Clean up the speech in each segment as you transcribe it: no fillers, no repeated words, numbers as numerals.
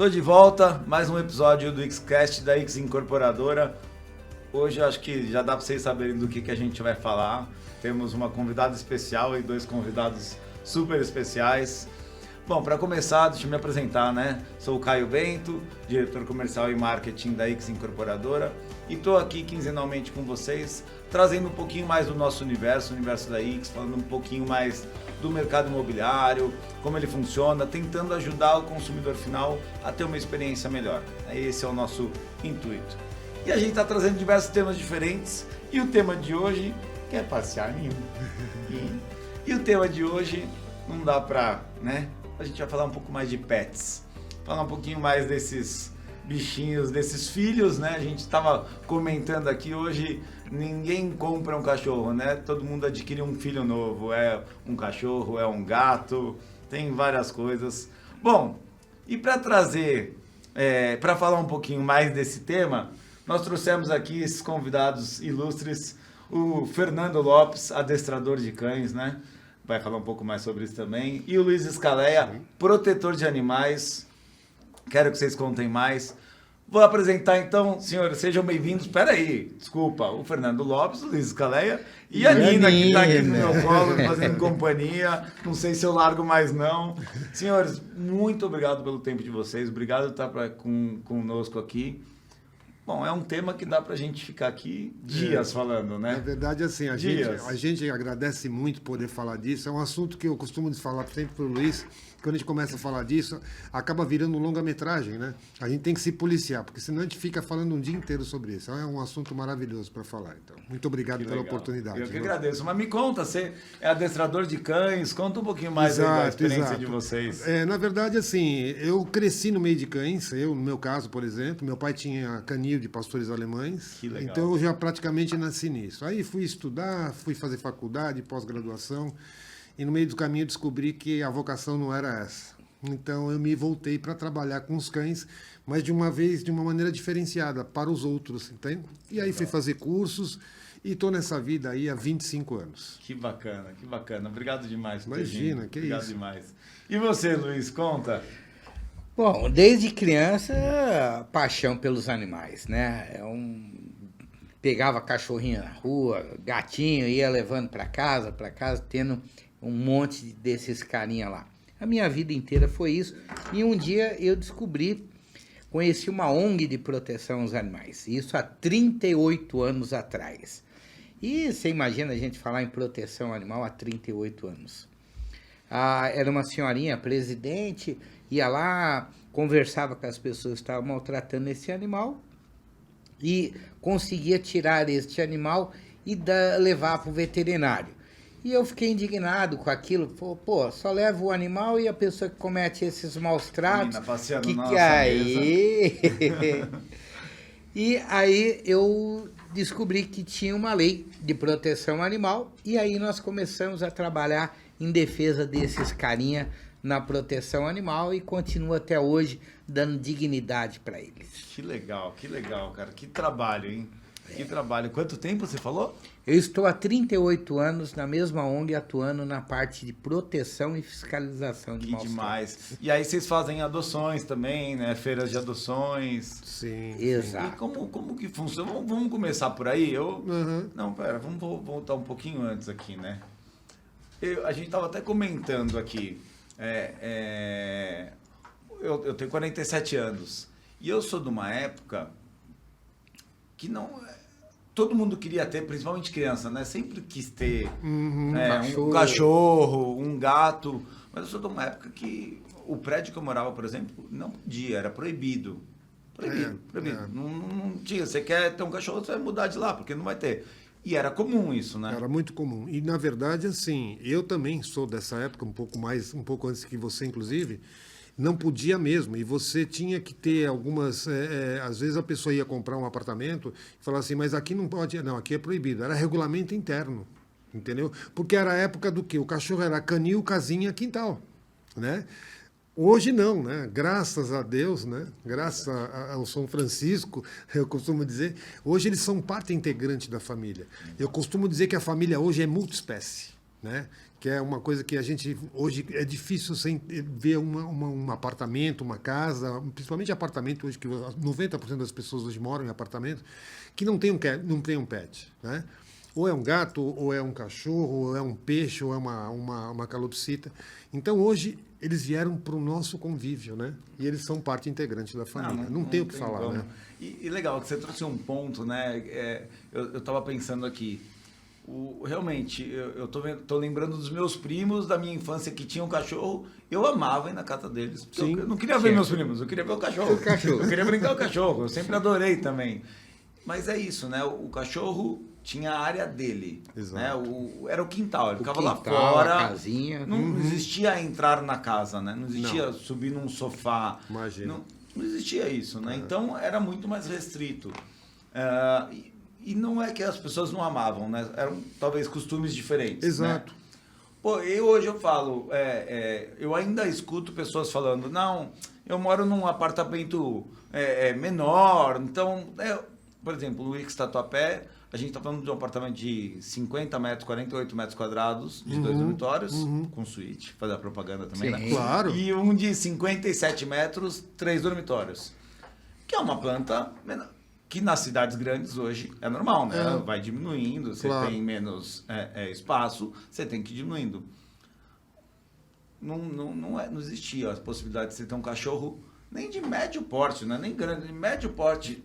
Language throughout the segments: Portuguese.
Tô de volta, mais um episódio do Xcast da X Incorporadora. Hoje eu acho que já dá para vocês saberem do que a gente vai falar. Temos uma convidada especial e dois convidados super especiais. Bom, para começar, deixa eu me apresentar, né? Sou o Caio Bento, diretor comercial e marketing da X Incorporadora, e estou aqui quinzenalmente com vocês, trazendo um pouquinho mais do nosso universo, o universo da X, falando um pouquinho mais do mercado imobiliário, como ele funciona, tentando ajudar o consumidor final a ter uma experiência melhor. Esse é o nosso intuito. E a gente está trazendo diversos temas diferentes, e o tema de hoje quer passear nenhum. E o tema de hoje não dá para, né? A gente vai falar um pouco mais de pets, falar um pouquinho mais desses bichinhos, desses filhos, né? A gente estava comentando aqui hoje, ninguém compra um cachorro, né? Todo mundo adquire um filho novo, é um cachorro, é um gato, tem várias coisas. Bom, e para trazer, para falar um pouquinho mais desse tema, nós trouxemos aqui esses convidados ilustres, o Fernando Lopes, adestrador de cães, né? Vai falar um pouco mais sobre isso também. E o Luiz Scaleia, protetor de animais. Quero que vocês contem mais. Vou apresentar então, senhores, sejam bem-vindos. Espera aí, desculpa, o Fernando Lopes, o Luiz Scaleia e a Nina, que está aqui no meu colo, fazendo companhia. Não sei se eu largo mais não. Senhores, muito obrigado pelo tempo de vocês. Obrigado por estar conosco aqui. Bom, é um tema que dá para a gente ficar aqui dias falando, né? Na verdade, assim, a gente agradece muito poder falar disso. É um assunto que eu costumo falar sempre para o Luiz. Quando a gente começa a falar disso, acaba virando longa-metragem, né? A gente tem que se policiar, porque senão a gente fica falando um dia inteiro sobre isso. É um assunto maravilhoso para falar. Então, muito obrigado pela oportunidade. Eu que agradeço. Mas me conta, você é adestrador de cães, conta um pouquinho mais da experiência de vocês. Na verdade, assim, eu cresci no meio de cães. No meu caso, por exemplo, meu pai tinha canil de pastores alemães. Que legal. Então, eu já praticamente nasci nisso. Aí fui estudar, fui fazer faculdade, pós-graduação. E no meio do caminho descobri que a vocação não era essa. Então eu me voltei para trabalhar com os cães, mas de uma maneira diferenciada, para os outros, entende? E aí fui fazer cursos e estou nessa vida aí há 25 anos. Que bacana, que bacana. Obrigado demais por Imagina, que Obrigado isso. demais. E você, Luiz, conta? Bom, desde criança, paixão pelos animais, né? Pegava cachorrinho na rua, gatinho, ia levando para casa, tendo um monte desses carinha lá. A minha vida inteira foi isso. E um dia eu conheci uma ONG de proteção aos animais. Isso há 38 anos atrás. E você imagina a gente falar em proteção animal há 38 anos. Era uma senhorinha presidente, ia lá, conversava com as pessoas que estavam maltratando esse animal e conseguia tirar este animal e levar para o veterinário. E eu fiquei indignado com aquilo. Pô, só leva o animal e a pessoa que comete esses maus tratos. Que aí? E aí eu descobri que tinha uma lei de proteção animal e aí nós começamos a trabalhar em defesa desses carinha na proteção animal e continua até hoje dando dignidade para eles. Que legal, cara. Que trabalho, hein? Que trabalho. Quanto tempo você falou? Eu estou há 38 anos na mesma ONG atuando na parte de proteção e fiscalização de maus tratos. Que demais. E aí vocês fazem adoções também, né? Feiras de adoções. Sim. Exato. E como que funciona? Vamos começar por aí? Não, pera, vamos voltar um pouquinho antes aqui, né? A gente estava até comentando aqui. Eu tenho 47 anos. E eu sou de uma época que não... Todo mundo queria ter, principalmente criança, né? Sempre quis ter um cachorro, um gato. Mas eu sou de uma época que o prédio que eu morava, por exemplo, não podia, era proibido. Proibido. Não tinha. Você quer ter um cachorro, você vai mudar de lá, porque não vai ter. E era comum isso, né? Era muito comum. E, na verdade, assim, eu também sou dessa época, um pouco antes que você, inclusive. Não podia mesmo, e você tinha que ter algumas... às vezes a pessoa ia comprar um apartamento e falava assim, mas aqui não pode... Não, aqui é proibido. Era regulamento interno, entendeu? Porque era a época do quê? O cachorro era canil, casinha, quintal, né? Hoje não, né? Graças a Deus, né? Graças ao São Francisco, eu costumo dizer, hoje eles são parte integrante da família. Eu costumo dizer que a família hoje é multiespécie. né? Que é uma coisa que a gente hoje é difícil sem ver um apartamento, uma casa, principalmente apartamento hoje que 90% das pessoas hoje moram em apartamento que não tem um pet, né? Ou é um gato, ou é um cachorro, ou é um peixe, ou é uma calopsita. Então hoje eles vieram para o nosso convívio, né? E eles são parte integrante da família. Não tem o que falar, como. né? E legal que você trouxe um ponto, né? Eu estava pensando aqui. Realmente, eu tô lembrando dos meus primos da minha infância que tinham um cachorro. Eu amava ir na casa deles. Sim. Eu não queria ver meus primos, eu queria ver o cachorro. Eu queria brincar com o cachorro. Eu sempre adorei também. Mas é isso, né? O cachorro tinha a área dele. Exato. Né? Era o quintal, ele ficava lá quintal, fora. a casinha. Não existia entrar na casa, né? Não existia subir num sofá. Imagina. Não existia isso, né? Então era muito mais restrito. E não é que as pessoas não amavam, né? Eram talvez costumes diferentes. Exato. Né? Pô, hoje eu falo, eu ainda escuto pessoas falando, não, eu moro num apartamento menor, então, por exemplo, o Ix Tatuapé, a gente está falando de um apartamento de 50 metros, 48 metros quadrados, de 2 dormitórios, com suíte, fazer a propaganda também, Sim. né? Claro. E um de 57 metros, 3 dormitórios, que é uma planta menor, que nas cidades grandes hoje é normal, né? Vai diminuindo, você Claro. tem menos espaço, você tem que ir diminuindo. Não existia a possibilidade de você ter um cachorro nem de médio porte, né? Nem grande, de médio porte.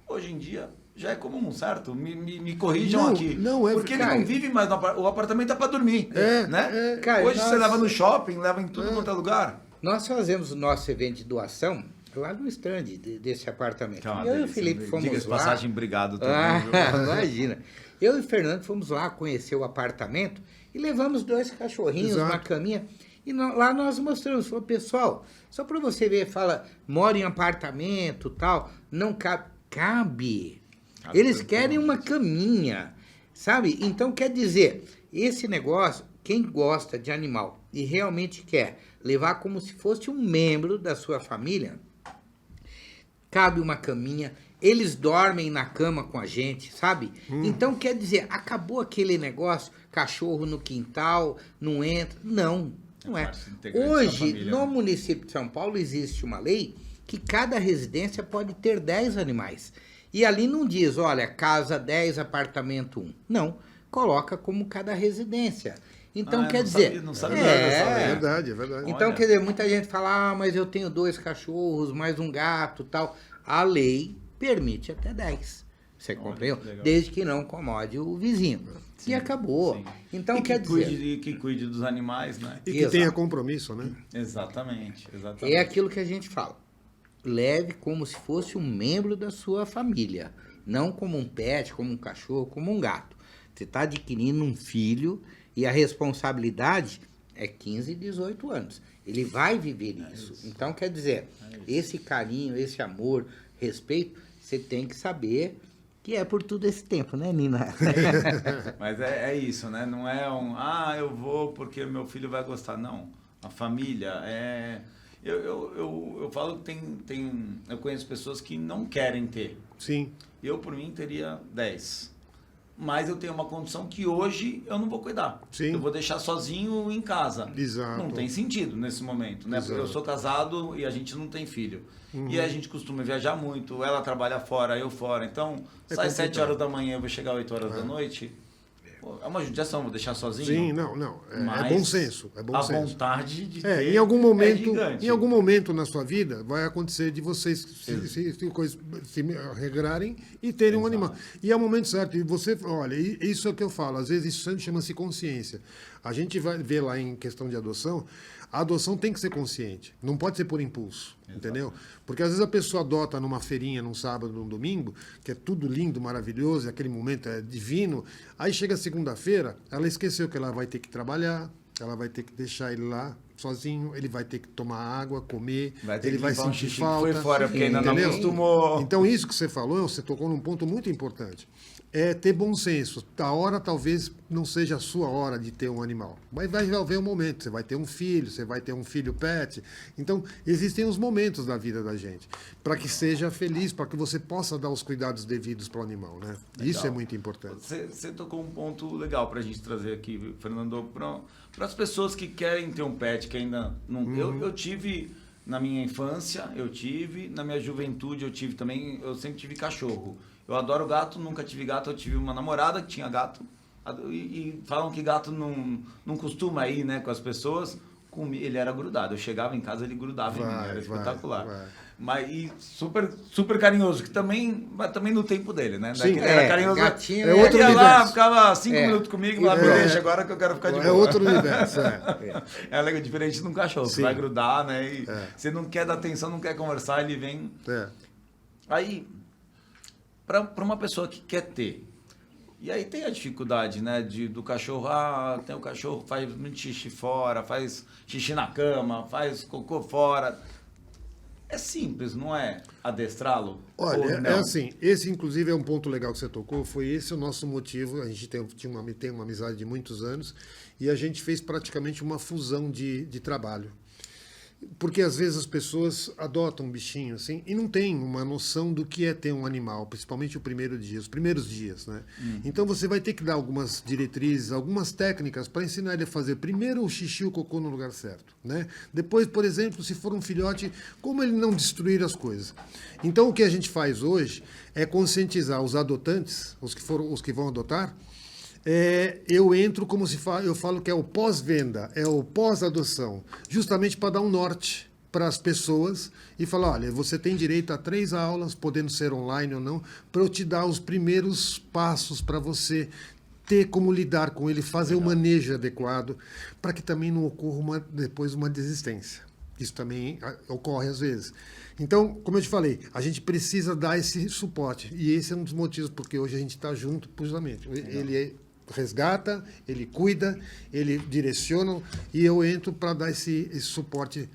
Hoje em dia já é comum, certo? Me corrijam aqui. Não, porque ele cara, não vive mais no apartamento. O apartamento é para dormir, né? Cara, Hoje você leva no shopping, leva em tudo quanto é lugar. Nós fazemos o nosso evento de doação lá no stand desse apartamento. Que é uma Eu e o delícia. Felipe fomos Diga-se de lá. passagem, obrigado também. viu? Imagina. Eu e o Fernando fomos lá conhecer o apartamento e levamos 2 cachorrinhos, Exato. uma caminha. E lá nós mostramos, falou, pessoal, só para você ver, fala, mora em apartamento, tal, não cabe. Cabe. Eles querem uma caminha, sabe? Então, quer dizer, esse negócio, quem gosta de animal e realmente quer levar como se fosse um membro da sua família, cabe uma caminha, eles dormem na cama com a gente, sabe? Então, quer dizer, acabou aquele negócio, cachorro no quintal, não entra. Não é. parte integrante da Hoje, família, no né? município de São Paulo, existe uma lei que cada residência pode ter 10 animais. E ali não diz, olha, casa 10, apartamento 1. Não, coloca como cada residência. Então, eu quer não dizer... sabia, não sabia dessa lei. É verdade, é verdade. Então, Olha. quer dizer, muita gente fala, mas eu tenho 2 cachorros, mais um gato e tal. A lei permite até 10. Você compreendeu? que legal. Desde que não incomode o vizinho. Sim, e acabou. sim. Então, E quer dizer, que cuide dos animais, né? E que Exato. tenha compromisso, né? Exatamente. é aquilo que a gente fala. Leve como se fosse um membro da sua família. Não como um pet, como um cachorro, como um gato. Você está adquirindo um filho e a responsabilidade é 15, 18 anos. Ele vai viver isso. Então, quer dizer, esse carinho, esse amor, respeito, você tem que saber que é por todo esse tempo, né, Nina? Mas é isso, né? Não é eu vou porque meu filho vai gostar. Não. A família é... Eu falo que eu conheço pessoas que não querem ter. Sim. Eu, por mim, teria 10. Mas eu tenho uma condição que hoje eu não vou cuidar. Sim. Eu vou deixar sozinho em casa. Exato. Não tem sentido nesse momento, né? Porque eu Exato. sou casado e a gente não tem filho. E a gente costuma viajar muito. Ela trabalha fora, eu fora. Então, sai 7 horas da manhã, eu vou chegar 8 horas da noite. Pô, é uma judiação, vou deixar sozinho. Sim, não. É Mas bom senso. É bom a senso. vontade de ter Em algum gigante. momento na sua vida vai acontecer de vocês se regrarem e terem um animal. E é o momento certo. E você, olha, isso é o que eu falo. Às vezes isso chama-se consciência. A gente vai ver lá em questão de adoção. A adoção tem que ser consciente, não pode ser por impulso, entendeu? Porque às vezes a pessoa adota numa feirinha, num sábado, num domingo, que é tudo lindo, maravilhoso, e aquele momento é divino, aí chega segunda-feira, ela esqueceu que ela vai ter que trabalhar, ela vai ter que deixar ele lá, sozinho, ele vai ter que tomar água, comer, Vai ter ele que vai limpar um sentir xixi que falta. foi fora, porque ainda não entendeu? acostumou. Então, isso que você falou, você tocou num ponto muito importante. É ter bom senso. A hora talvez não seja a sua hora de ter um animal, mas vai haver um momento. Você vai ter um filho, você vai ter um filho pet. Então, existem os momentos da vida da gente para que seja feliz, para que você possa dar os cuidados devidos para o animal, né? Isso é muito importante. Você tocou um ponto legal para a gente trazer aqui, Fernando, para as pessoas que querem ter um pet, que ainda não... Eu tive, na minha infância, na minha juventude eu tive também, eu sempre tive cachorro. Eu adoro gato, nunca tive gato, eu tive uma namorada que tinha gato, e falam que gato não costuma ir, né, com as pessoas. Ele era grudado, eu chegava em casa, ele grudava em mim, era espetacular. vai. Mas e super, super carinhoso, que também, mas também no tempo dele, né? Sim. Era carinhoso. Gatinho É outro Ia lá, universo. ficava 5 É. minutos comigo, lá, me É. deixa agora que eu quero ficar de boa. É outro universo, É legal, diferente de um cachorro, Sim. você vai grudar, né? E É. você não quer dar atenção, não quer conversar, ele vem. é. Aí, para uma pessoa que quer ter, e aí tem a dificuldade, né, do cachorro, tem o cachorro, faz muito xixi fora, faz xixi na cama, faz cocô fora. É simples, não é? Adestrá-lo? Olha, Ou é não? assim, esse inclusive é um ponto legal que você tocou, foi esse o nosso motivo, a gente tem uma amizade de muitos anos, e a gente fez praticamente uma fusão de trabalho. Porque às vezes as pessoas adotam um bichinho assim e não tem uma noção do que é ter um animal, principalmente os primeiros dias, né? Então você vai ter que dar algumas diretrizes, algumas técnicas para ensinar ele a fazer primeiro o xixi e o cocô no lugar certo, né? Depois, por exemplo, se for um filhote, como ele não destruir as coisas. Então o que a gente faz hoje é conscientizar os adotantes, os que vão adotar. Eu entro como eu falo que é o pós-venda, é o pós-adoção, justamente para dar um norte para as pessoas e falar, olha, você tem direito a 3 aulas, podendo ser online ou não, para eu te dar os primeiros passos para você ter como lidar com ele, fazer o manejo adequado, para que também não ocorra depois uma desistência. Isso também ocorre às vezes. Então, como eu te falei, a gente precisa dar esse suporte. E esse é um dos motivos porque hoje a gente está junto, justamente. Ele resgata, ele cuida, ele direciona e eu entro para dar esse suporte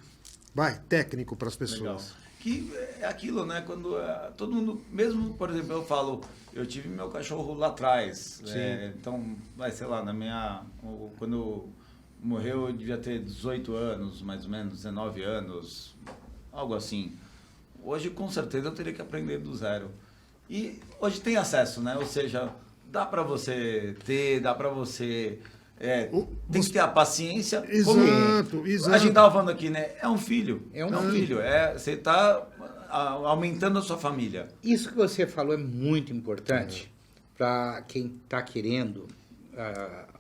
técnico para as pessoas. Legal. Que é aquilo, né? Quando todo mundo, mesmo, por exemplo, eu falo, eu tive meu cachorro lá atrás. Então, sei lá, quando morreu eu devia ter 18 anos, mais ou menos, 19 anos, algo assim. Hoje, com certeza, eu teria que aprender do zero. E hoje tem acesso, né? Ou seja, dá para você ter, dá para você... tem que ter a paciência. Exato, exato. A gente estava falando aqui, né? É um filho. É um filho. Você está aumentando a sua família. Isso que você falou é muito importante para quem está querendo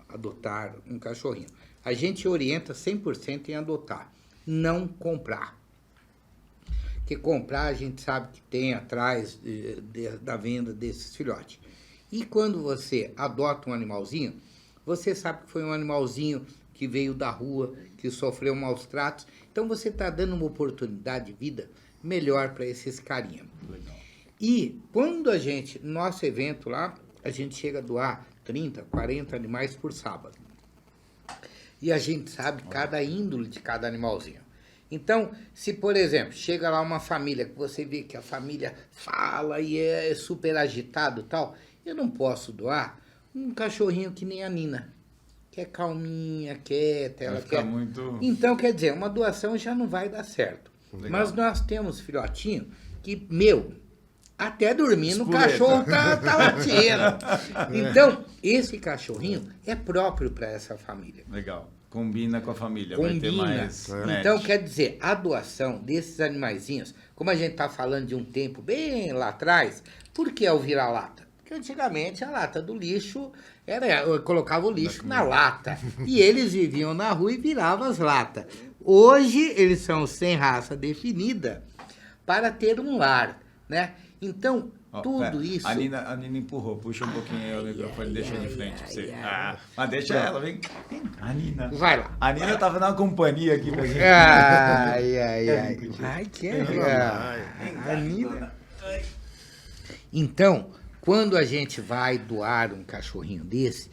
adotar um cachorrinho. A gente orienta 100% em adotar, não comprar. Porque comprar a gente sabe que tem atrás da venda desses filhotes. E quando você adota um animalzinho, você sabe que foi um animalzinho que veio da rua, que sofreu maus tratos. Então você está dando uma oportunidade de vida melhor para esses carinha. Legal. E quando nosso evento lá, a gente chega a doar 30, 40 animais por sábado. E a gente sabe cada índole de cada animalzinho. Então, se, por exemplo, chega lá uma família, que você vê que a família fala e é super agitado e tal, eu não posso doar um cachorrinho que nem a Nina, que é calminha, quieta, ela quer... muito... Então, quer dizer, uma doação já não vai dar certo. Legal. Mas nós temos filhotinho que, até dormindo, o Espoleta. cachorro tá latindo. Então, esse cachorrinho é próprio para essa família. Legal. Combina com a família. Vai ter Combina. mais Então, match. quer dizer, a doação desses animaizinhos, como a gente está falando de um tempo bem lá atrás, por que é o vira-lata? Porque antigamente a lata do lixo eu colocava o lixo na lata. E eles viviam na rua e viravam as latas. Hoje eles são sem raça definida para ter um lar, né? Então, tudo isso... A Nina empurrou, puxa um pouquinho aí o microfone, deixa de frente pra você. Mas deixa ela, vem cá, a Nina. Vai lá. A Nina tava na companhia aqui pra gente. Ai. Ai, que a Nina. Então, quando a gente vai doar um cachorrinho desse,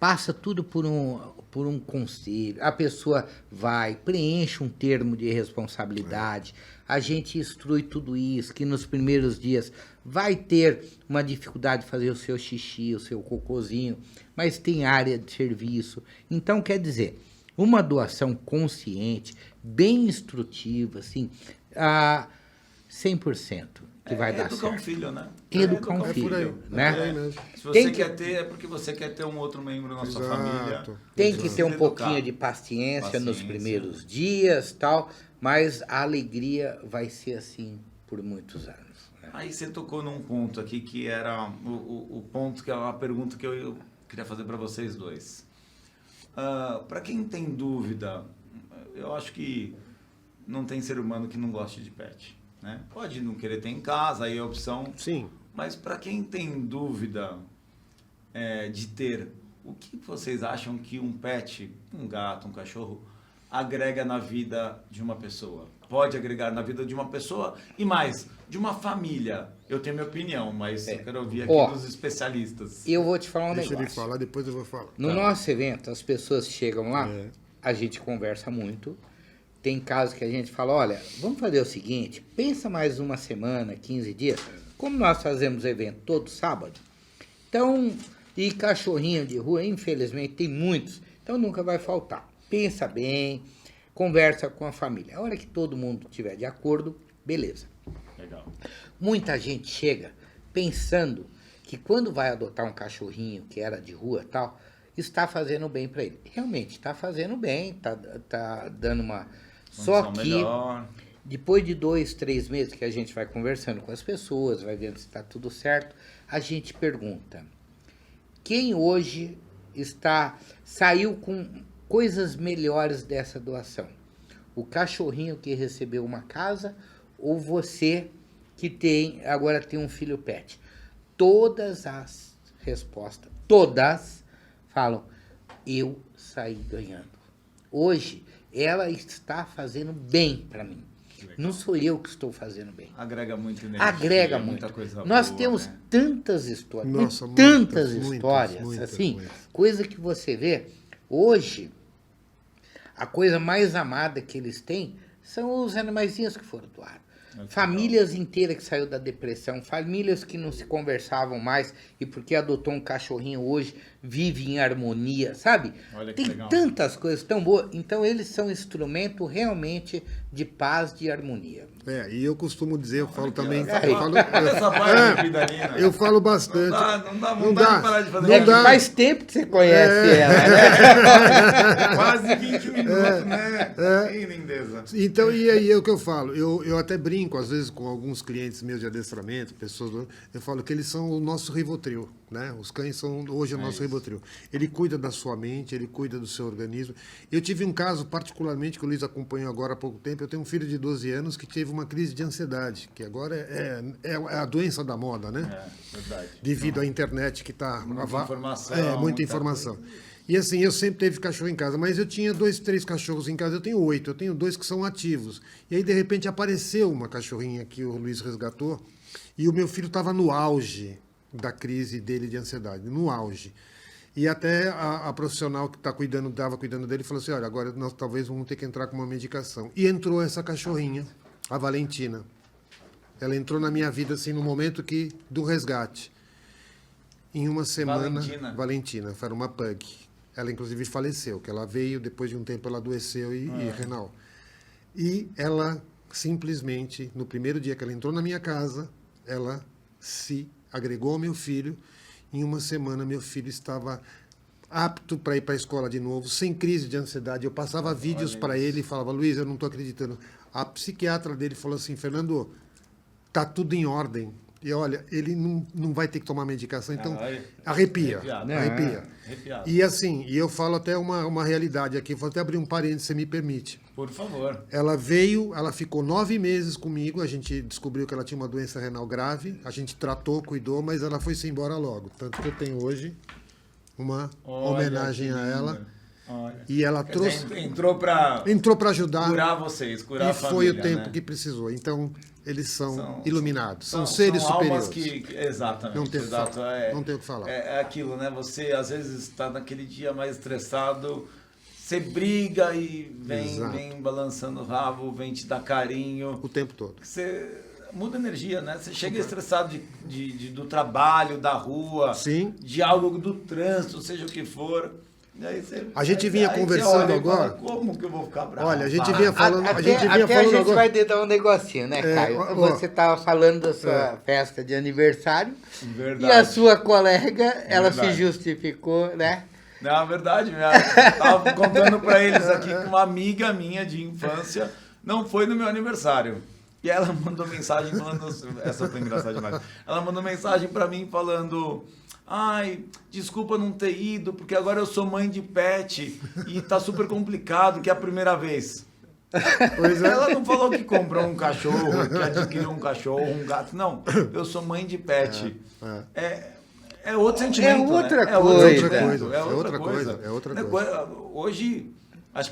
passa tudo por um conselho. A pessoa vai, preenche um termo de responsabilidade, a gente instrui tudo isso, que nos primeiros dias vai ter uma dificuldade de fazer o seu xixi, o seu cocôzinho, mas tem área de serviço. Então, quer dizer, uma doação consciente, bem instrutiva, assim, a 100% que vai dar educar certo. um filho, né? Educar um por aí. filho, É né? por aí mesmo. Se você Tem que- quer ter, é porque você quer ter um outro membro na sua Exato. família. Tem Você que precisa ter um educar. pouquinho de paciência nos primeiros dias, tal, mas a alegria vai ser assim por muitos anos. Né? Aí você tocou num ponto aqui que era o ponto que é uma pergunta que eu queria fazer para vocês dois. Para quem tem dúvida, eu acho que não tem ser humano que não goste de pet, né? Pode não querer ter em casa, aí é a opção. Sim. Mas para quem tem dúvida de ter, o que vocês acham que um pet, um gato, um cachorro, agrega na vida de uma pessoa? Pode agregar na vida de uma pessoa e mais, de uma família. Eu tenho minha opinião, mas eu quero ouvir aqui dos especialistas. Eu vou te falar um Deixa ele negócio. falar, depois eu vou falar. No nosso evento, as pessoas chegam lá, É. a gente conversa muito. Tem casos que a gente fala, olha, vamos fazer o seguinte, pensa mais uma semana, 15 dias, como nós fazemos evento todo sábado, então, e cachorrinho de rua, infelizmente, tem muitos, então nunca vai faltar. Pensa bem, conversa com a família. A hora que todo mundo estiver de acordo, beleza. Legal. Muita gente chega pensando que quando vai adotar um cachorrinho que era de rua e tal, está fazendo bem para ele. Realmente, está fazendo bem, tá dando uma... Só Condição que, melhor. depois de 2, 3 meses que a gente vai conversando com as pessoas, vai vendo se está tudo certo, a gente pergunta, quem hoje saiu com coisas melhores dessa doação? O cachorrinho que recebeu uma casa ou você que agora tem um filho pet? Todas as respostas, todas falam, eu saí ganhando. Hoje, ela está fazendo bem para mim. Não sou eu que estou fazendo bem. Agrega muito energia. Agrega muita muito. coisa Nós boa, temos né? tantas histórias, Nossa, tantas muitas, histórias, muitas, assim, muitas. coisa que você vê. Hoje, a coisa mais amada que eles têm são os animaizinhos que foram doados. Famílias inteiras que saíram da depressão, famílias que não se conversavam mais e porque adotou um cachorrinho hoje, vive em harmonia, sabe? Olha que Tem legal. tantas coisas tão boas. Então, eles são instrumento realmente de paz, de harmonia. E eu costumo dizer, eu falo também. Aí. Essa parte de vida ali, né? Eu falo bastante. Não dá Não vontade dá. de parar de fazer Não É que dá. faz tempo que você conhece ela, né? Quase 20 minutos, né? Que lindeza. Então, e aí é o que eu falo. Eu até brinco, às vezes, com alguns clientes meus de adestramento, pessoas. Eu falo que eles são o nosso Rivotril, né? Os cães são hoje o nosso Rivotril. Ele cuida da sua mente, ele cuida do seu organismo. Eu tive um caso, particularmente, que o Luiz acompanhou agora há pouco tempo. Eu tenho um filho de 12 anos que teve uma crise de ansiedade, que agora é a doença da moda, né? Verdade. Devido à internet que está... Muita informação, muita muita informação. E assim, eu sempre teve cachorro em casa, mas eu tinha 2, 3 cachorros em casa, eu tenho 8, eu tenho 2 que são ativos. E aí, de repente, apareceu uma cachorrinha que o Luiz resgatou, e o meu filho estava no auge da crise dele de ansiedade, no auge. E até a profissional que estava cuidando dele falou assim, olha, agora nós talvez vamos ter que entrar com uma medicação. E entrou essa cachorrinha, a Valentina. Ela entrou na minha vida assim no momento do resgate. Em uma semana, Valentina, era uma pug. Ela inclusive faleceu, que ela veio, depois de um tempo ela adoeceu e renal. E ela simplesmente, no primeiro dia que ela entrou na minha casa, ela se agregou ao meu filho. Em uma semana, meu filho estava apto para ir para a escola de novo, sem crise de ansiedade. Eu passava vídeos para ele e falava, Luiz, eu não estou acreditando. A psiquiatra dele falou assim, Fernando, tá tudo em ordem. E olha, ele não vai ter que tomar medicação, então arrepia. Arrepiado. E assim, eu falo até uma realidade aqui, vou até abrir um parênteses, se me permite. Por favor. Ela ficou 9 meses comigo, a gente descobriu que ela tinha uma doença renal grave, a gente tratou, cuidou, mas ela foi-se embora logo. Tanto que eu tenho hoje uma homenagem a ela. Olha. E ela Quer trouxe... dizer, entrou para Entrou para ajudar. curar vocês, curar e a família, foi o tempo né? que precisou. Então, eles são iluminados, são seres são almas superiores. Exatamente. Não tem o que exato, falar, não tem o que falar. É aquilo, né? Você às vezes está naquele dia mais estressado, você briga e vem balançando o rabo, vem te dar carinho. O tempo todo. Você muda a energia, né? Você chega estressado do trabalho, da rua, Sim. de algo do trânsito, seja o que for. E aí você, A gente vinha aí conversando você olha e agora. fala, como que eu vou ficar bravo? Olha, a gente vinha falando, Até a gente vinha a falando gente agora. vai dedar um negocinho, né, Caio? ó, Você estava falando da sua festa de aniversário Verdade. e a sua colega, ela se Verdade. justificou, né? Não, é verdade, eu tava contando pra eles aqui que uma amiga minha de infância não foi no meu aniversário. E ela mandou mensagem falando, essa foi engraçada demais. Ela mandou mensagem pra mim falando: ai, desculpa não ter ido, porque agora eu sou mãe de pet e tá super complicado, que é a primeira vez. Pois é. Ela não falou que comprou um cachorro, que adquiriu um cachorro, um gato. Não, eu sou mãe de pet. É outro sentimento. É outra né? outro coisa. sentimento, É outra coisa, é outra Né, coisa. Hoje, acho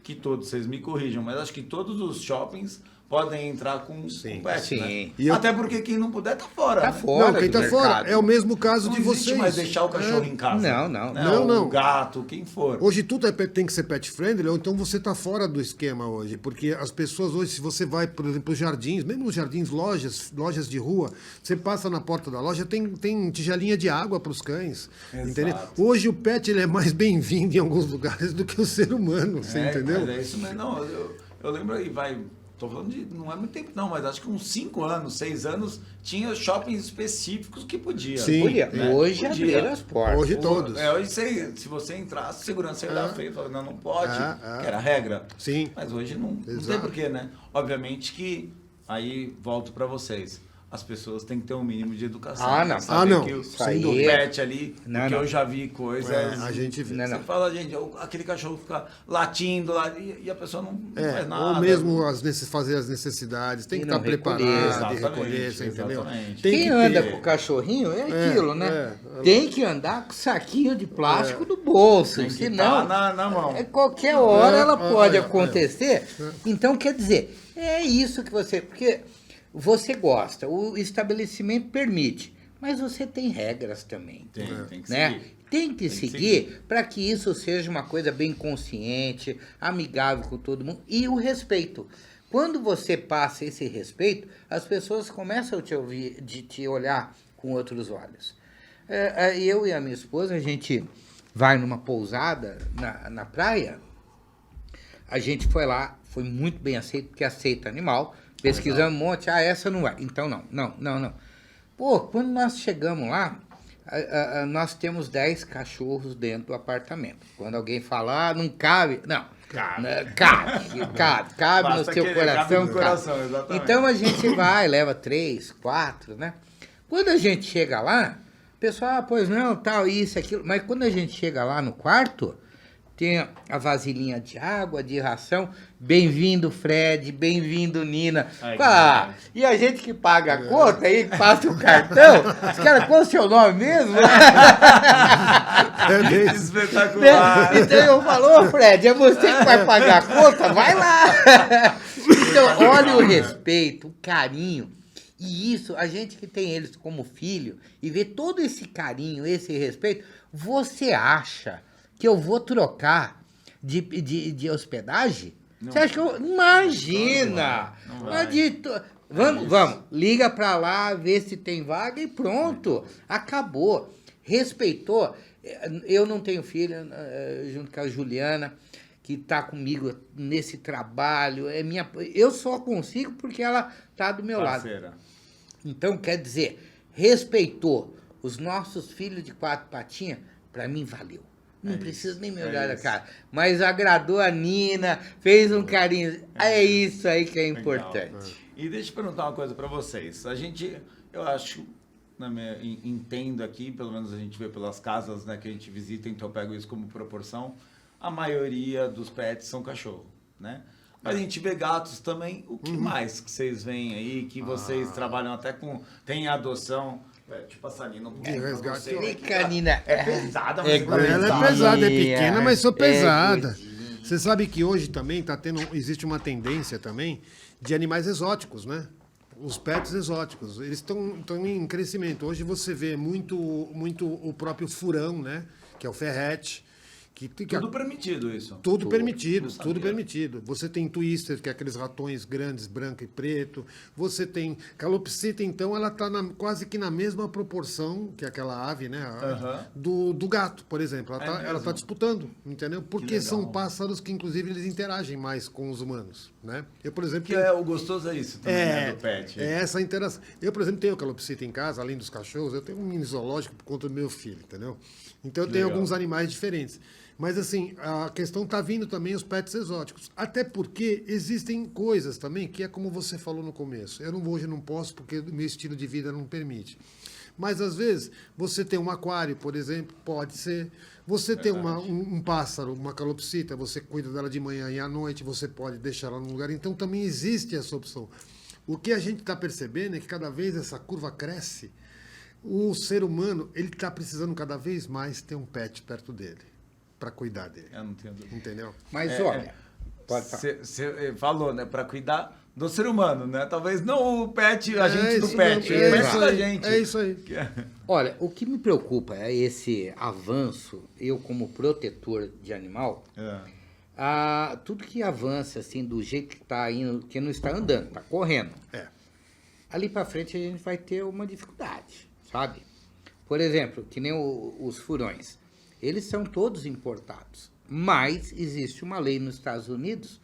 que todos, vocês me corrijam, mas acho que todos os shoppings podem entrar com pet, sim. né? E eu- Até porque quem não puder tá fora. Tá né? fora. Não, quem do tá fora mercado. é o mesmo caso Não de existe vocês. mais deixar o cachorro em casa. Não. Né? Não, O não. gato, quem for. Hoje tudo tem que ser pet friendly, ou então você está fora do esquema hoje. Porque as pessoas hoje, se você vai, por exemplo, os jardins, mesmo nos jardins, lojas de rua, você passa na porta da loja, tem tigelinha de água para os cães. Exato. Entendeu? Hoje o pet ele é mais bem-vindo em alguns lugares do que o ser humano, você entendeu? Mas é isso mesmo. Não, eu lembro aí, tô falando de, não é muito tempo não, mas acho que uns 5 anos, 6 anos, tinha shoppings específicos que podia. Sim. Podia. né? Hoje Podia. abriram as portas. Hoje todos. Hoje se você entrasse, segurança ia dar feio, falando, não pode, que era a regra. Sim. Mas hoje não tem Exato. porquê, né? Obviamente que, aí volto para vocês, as pessoas têm que ter um mínimo de educação. Ah, não. Saber Ah, não. que o, Isso aí o é- pet ali, Não, porque não. eu já vi coisas... A gente vê. Não, Você fala, gente, aquele cachorro fica latindo lá e a pessoa não faz nada. Ou mesmo fazer as necessidades, tem E que não estar preparado, recolher. e Exatamente, recolher, você entendeu? exatamente. Tem Quem que anda ter- com o cachorrinho é aquilo, né? é. Tem que andar com saquinho de plástico no bolso, Tem que senão tá na mão. qualquer hora ela pode é. acontecer. Então, quer dizer, é isso que você... Porque você gosta, o estabelecimento permite, mas você tem regras também. Tem que Né? seguir. Tem que que seguir para que isso seja uma coisa bem consciente, amigável com todo mundo e o respeito. Quando você passa esse respeito, as pessoas começam a te olhar com outros olhos. Eu e a minha esposa, a gente vai numa pousada na praia, a gente foi lá, foi muito bem aceito, porque aceita animal, pesquisamos um monte, essa não vai. Então não. Pô, quando nós chegamos lá, nós temos 10 cachorros dentro do apartamento. Quando alguém fala, não cabe, não. Cabe. Cabe no Basta seu querer, coração. cabe no coração, exatamente. Então a gente vai, leva 3, 4, né? Quando a gente chega lá, o pessoal, pois não, tal, isso, aquilo. Mas quando a gente chega lá no quarto, tem a vasilhinha de água, de ração. Bem-vindo, Fred. Bem-vindo, Nina. Ai, que E a gente que paga a conta aí, que passa o cartão. Os caras, qual é o seu nome mesmo? É mesmo. Espetacular. Então eu falo, ô Fred, é você que vai pagar a conta? Vai lá. Então, olha o respeito, o carinho. E isso, a gente que tem eles como filho e vê todo esse carinho, esse respeito, você acha que eu vou trocar de hospedagem? Não. Você acha que eu... Imagina! Não vai. Vamos, liga pra lá, vê se tem vaga e pronto. Acabou. Respeitou. Eu não tenho filha, junto com a Juliana, que está comigo nesse trabalho. Eu só consigo porque ela está do meu lado. Parceira. Então, quer dizer, respeitou os nossos filhos de 4 patinhas, para mim valeu. Não precisa nem me olhar na cara. Mas agradou a Nina, fez um carinho. É isso aí que é importante. E deixa eu perguntar uma coisa para vocês. Eu acho, entendo aqui, pelo menos a gente vê pelas casas, né, que a gente visita, então eu pego isso como proporção, a maioria dos pets são cachorro, né? Mas a gente vê gatos também. O que mais que vocês veem aí, que vocês trabalham até com... Tem adoção... Deixa eu passar ali no De resgate. Fica, Nina. É pesada, mas É ela Ela é gordinha, pesada, é pequena, mas sou é pesada. gordinha. Você sabe que hoje também existe uma tendência também de animais exóticos, né? Os pets exóticos, eles estão em crescimento. Hoje você vê muito o próprio furão, né? Que é o ferrete. Tudo permitido isso. Tudo permitido, não sabia. tudo permitido. Você tem twister, que é aqueles ratões grandes, branco e preto. Você tem calopsita, então, ela está quase que na mesma proporção que aquela ave, né? Do gato, por exemplo. Ela está disputando, entendeu? Porque são pássaros que, inclusive, eles interagem mais com os humanos, né? Eu, por exemplo... o gostoso é isso também, né, do pet. É essa interação. Eu, por exemplo, tenho calopsita em casa, além dos cachorros, eu tenho um mini zoológico por conta do meu filho, entendeu? Então, eu tenho alguns animais diferentes. Mas, assim, a questão está vindo também os pets exóticos. Até porque existem coisas também que é como você falou no começo. Hoje não posso porque o meu estilo de vida não permite. Mas, às vezes, você tem um aquário, por exemplo, pode ser. Você tem um pássaro, uma calopsita, você cuida dela de manhã e à noite, você pode deixar ela num lugar. Então, também existe essa opção. O que a gente está percebendo é que cada vez essa curva cresce. O ser humano, ele está precisando cada vez mais ter um pet perto dele, para cuidar dele. Eu não entendo. Entendeu? Mas olha, pode falar. Você falou, né? Para cuidar do ser humano, né? Talvez não o pet, a gente do isso pet, mesmo, o pet da gente. É isso aí. Olha, o que me preocupa é esse avanço, eu como protetor de animal, tudo que avança assim do jeito que está indo, que não está andando, está correndo. Ali para frente a gente vai ter uma dificuldade, sabe? Por exemplo, que nem os furões. Eles são todos importados, mas existe uma lei nos Estados Unidos,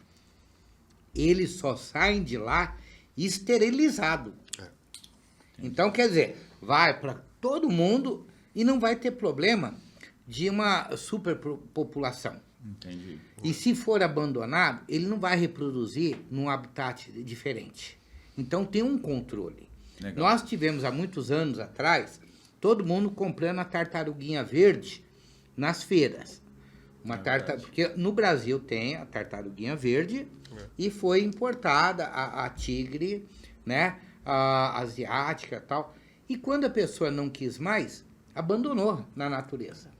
eles só saem de lá esterilizados. Então, quer dizer, vai para todo mundo e não vai ter problema de uma superpopulação. Entendi. E se for abandonado, ele não vai reproduzir num habitat diferente. Então, tem um controle. Legal. Nós tivemos, há muitos anos atrás, todo mundo comprando a tartaruguinha verde nas feiras. Porque no Brasil tem a tartaruguinha verde e foi importada a tigre, né, a asiática e tal. E quando a pessoa não quis mais, abandonou na natureza.